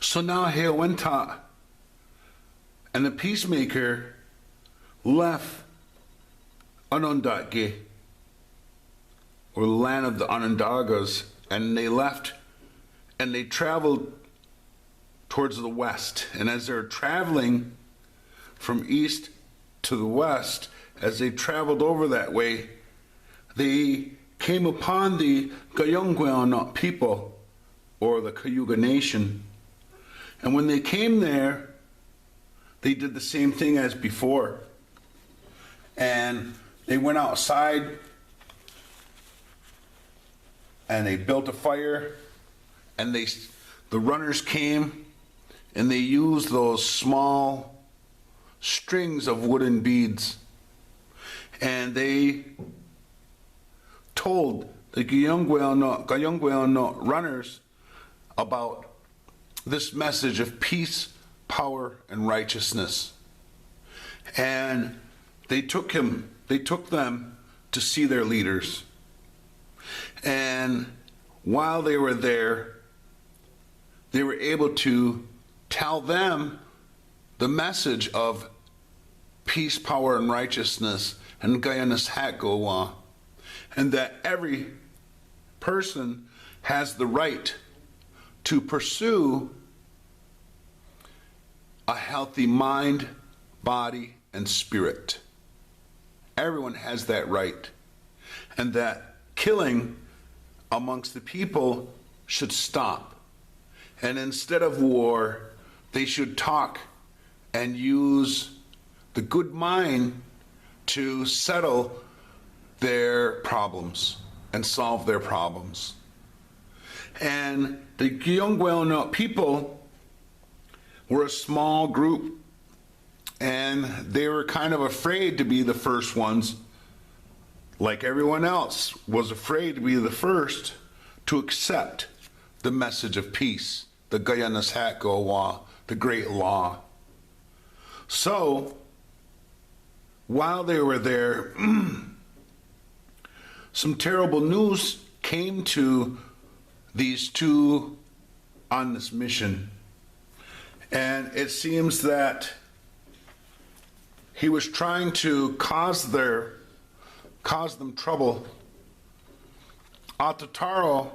So now Heowenta and the Peacemaker left Onondaga, or the land of the Onondagas, and they left and they traveled towards the west. And as they're traveling from east to the west, as they traveled over that way, they came upon the Gayongweonot people, or the Cayuga Nation. And when they came there, they did the same thing as before. And they went outside and they built a fire, and the runners came and they used those small strings of wooden beads, and they told the Gayongweonot runners about this message of peace, power, and righteousness. And they took them to see their leaders. And while they were there, they were able to tell them the message of peace, power, and righteousness, and Gayanas Hatgowa, and that every person has the right to pursue a healthy mind, body, and spirit. Everyone has that right. And that killing amongst the people should stop. And instead of war, they should talk and use the good mind to settle their problems and solve their problems. And the Gayongweonot people were a small group, and they were kind of afraid to be the first ones, like everyone else was afraid to be the first to accept the message of peace, the Gayanas Hatgowa, the great law. So, while they were there, some terrible news came to these two on this mission. And it seems that he was trying to cause them trouble. Atataro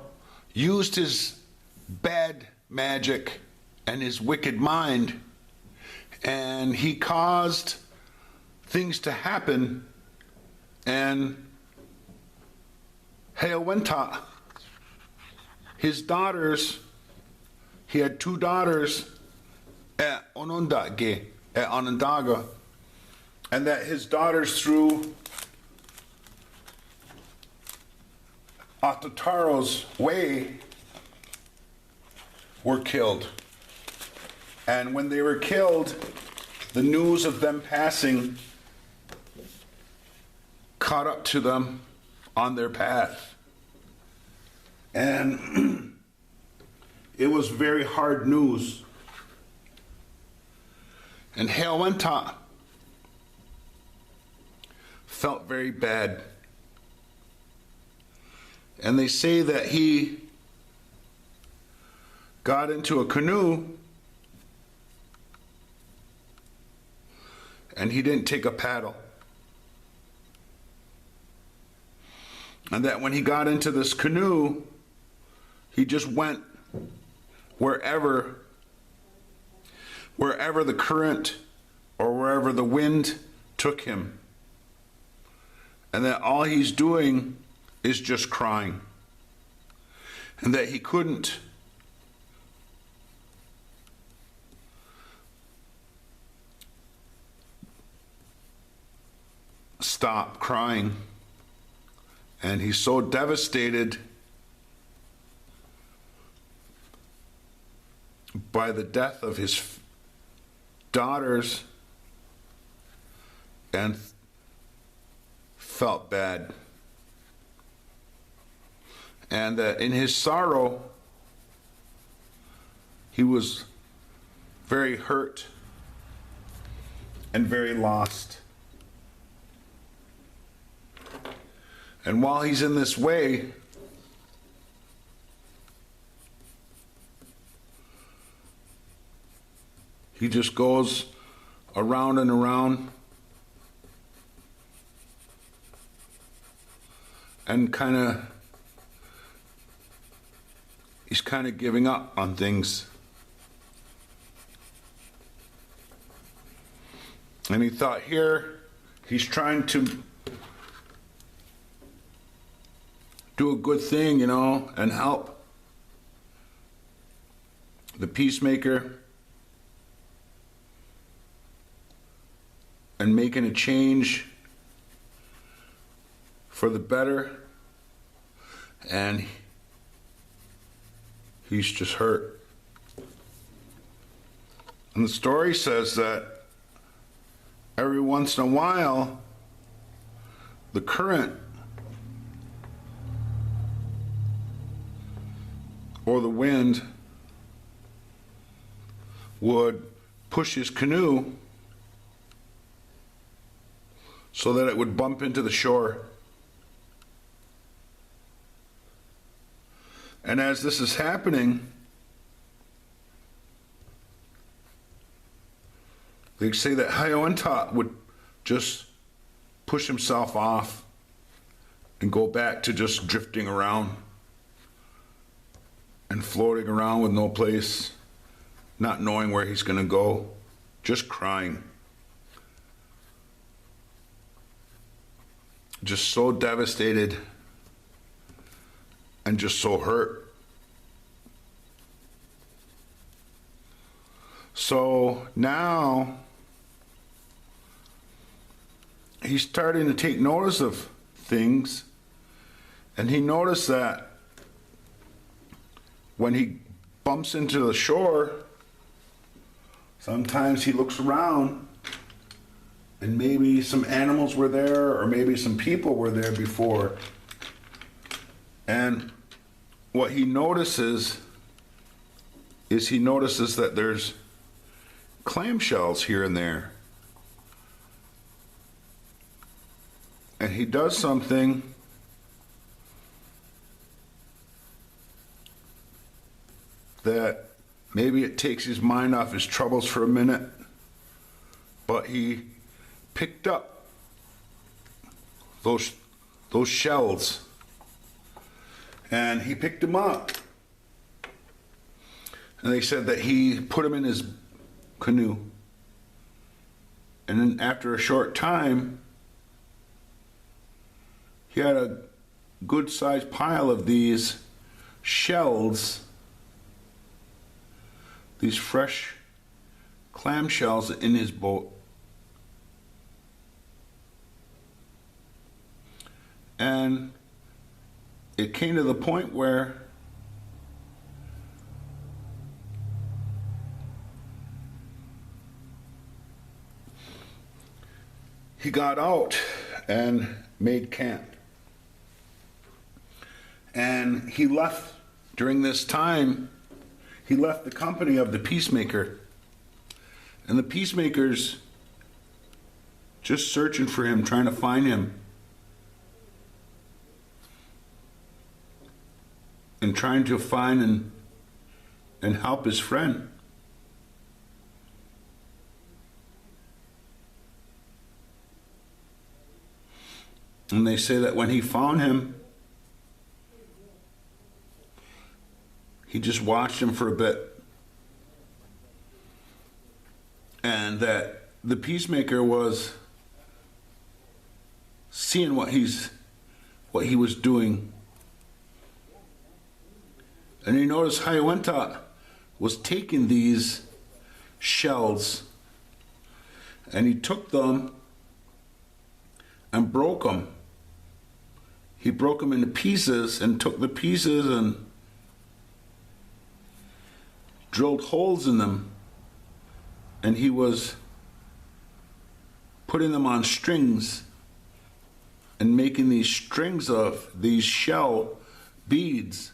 used his bad magic and his wicked mind, and he caused things to happen. And Heowenta, his daughters, he had two daughters at Onondaga, and that his daughters, through Atataro's way, were killed. And when they were killed, the news of them passing caught up to them on their path. And it was very hard news. And Heowenta felt very bad. And they say that he got into a canoe and he didn't take a paddle. And that when he got into this canoe, he just went wherever the current or wherever the wind took him. And that all he's doing is just crying. And that he couldn't stop crying. And he's so devastated by the death of his daughters and felt bad. And that in his sorrow, he was very hurt and very lost. And while he's in this way, He just goes around and around and he's kind of giving up on things. And he thought, here, he's trying to do a good thing, and help the peacemaker and making a change for the better, and he's just hurt. And the story says that every once in a while, the current or the wind would push his canoe so that it would bump into the shore. And as this is happening, they say that Hayawenta would just push himself off and go back to just drifting around and floating around with no place, not knowing where he's going to go, just crying. Just so devastated and just so hurt. So now he's starting to take notice of things, and he noticed that when he bumps into the shore, sometimes he looks around and maybe some animals were there or maybe some people were there before. And what he notices is that there's clamshells here and there. And he does something that maybe it takes his mind off his troubles for a minute, but he picked up those shells, and he picked them up, and they said that he put them in his canoe, and then after a short time he had a good sized pile of these shells, these fresh clamshells in his boat. And it came to the point where he got out and made camp. And he left during this time. He left the company of the peacemaker, and the peacemakers just searching for him, trying to find him, and trying to find and help his friend. And they say that when he found him, he just watched him for a bit, and that the peacemaker was seeing what he was doing, and he noticed Hayawenta was taking these shells, and he took them and broke them. He broke them into pieces and took the pieces and drilled holes in them, and he was putting them on strings and making these strings of these shell beads.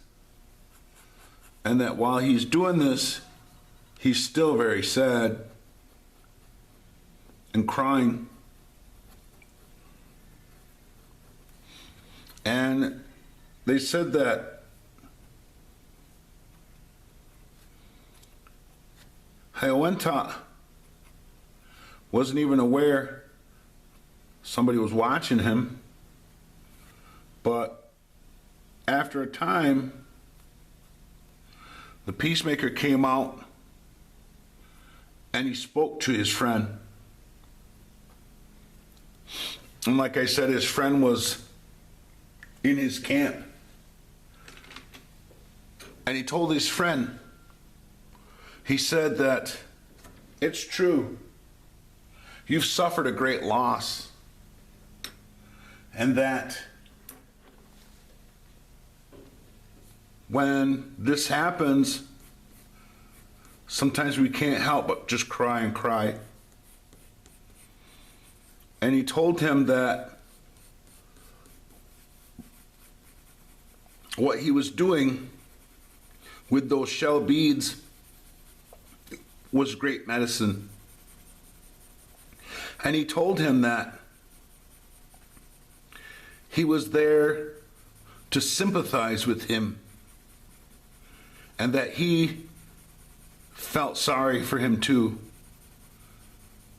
And that while he's doing this, he's still very sad and crying. And they said that Hayawenta wasn't even aware somebody was watching him. But after a time, the peacemaker came out and he spoke to his friend. And like I said, his friend was in his camp. And he told his friend, he said that it's true. You've suffered a great loss. And that when this happens, sometimes we can't help but just cry and cry. And he told him that what he was doing with those shell beads was great medicine. And he told him that he was there to sympathize with him and that he felt sorry for him too.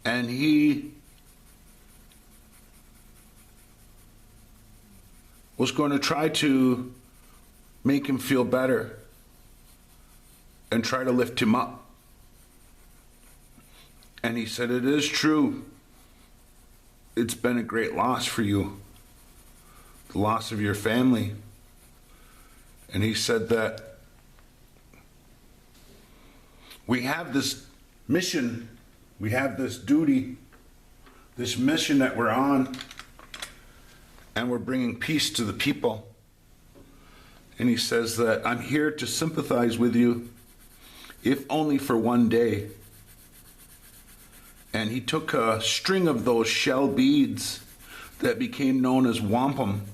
And he was going to try to make him feel better and try to lift him up. And he said, it is true. It's been a great loss for you, the loss of your family. And he said that we have this mission, we have this duty, this mission that we're on, and we're bringing peace to the people. And he says that I'm here to sympathize with you, if only for one day. And he took a string of those shell beads that became known as wampum,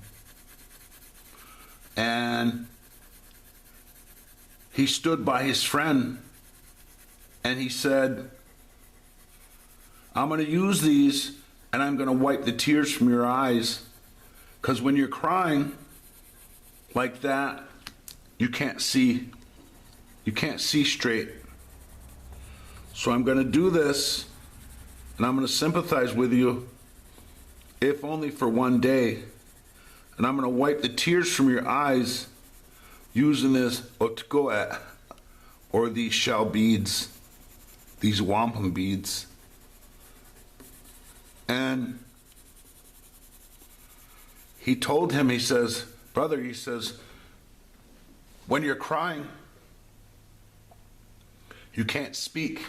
and he stood by his friend and he said, I'm going to use these and I'm going to wipe the tears from your eyes, because when you're crying like that, you can't see straight. So I'm going to do this, and I'm going to sympathize with you, if only for one day. And I'm going to wipe the tears from your eyes using this otgoet, or these shell beads, these wampum beads. And he told him, he says, brother, he says, when you're crying, you can't speak.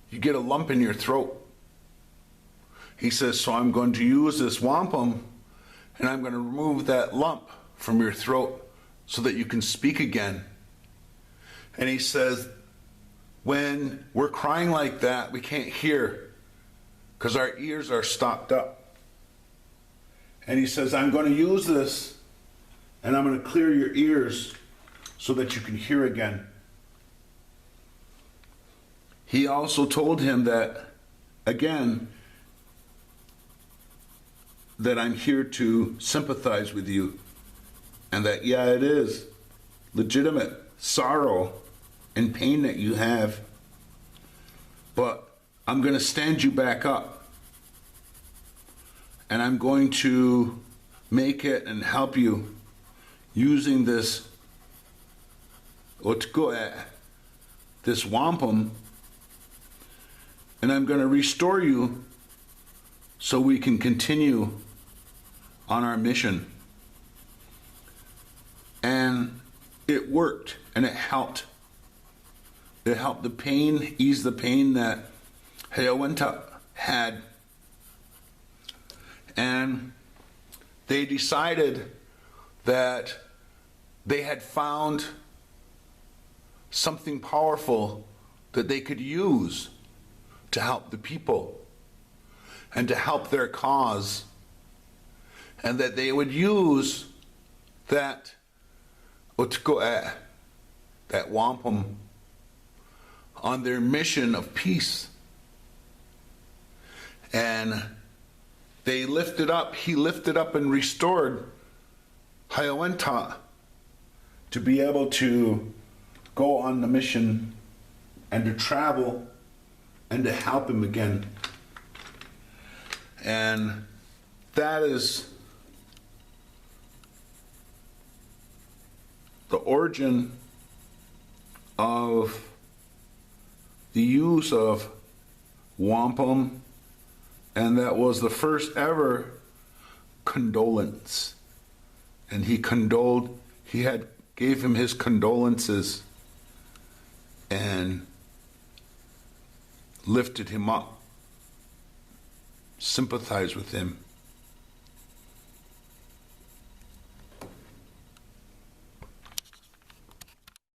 You get a lump in your throat. He says, so I'm going to use this wampum and I'm going to remove that lump from your throat so that you can speak again. And he says, when we're crying like that, we can't hear because our ears are stopped up. And he says, I'm going to use this and I'm going to clear your ears so that you can hear again. He also told him that, again, that I'm here to sympathize with you, and that, yeah, it is legitimate sorrow and pain that you have, but I'm going to stand you back up, and I'm going to make it and help you using this otgoe, this wampum, and I'm going to restore you so we can continue on our mission. And it worked, and it helped. It helped the pain, ease the pain that Hayawenta had. And they decided that they had found something powerful that they could use to help the people and to help their cause, and that they would use that otgoe, that wampum, on their mission of peace. And they lifted up, he lifted up and restored Hayawenta to be able to go on the mission and to travel and to help him again. And that is the origin of the use of wampum, and that was the first ever condolence. And he gave him his condolences and lifted him up, sympathized with him.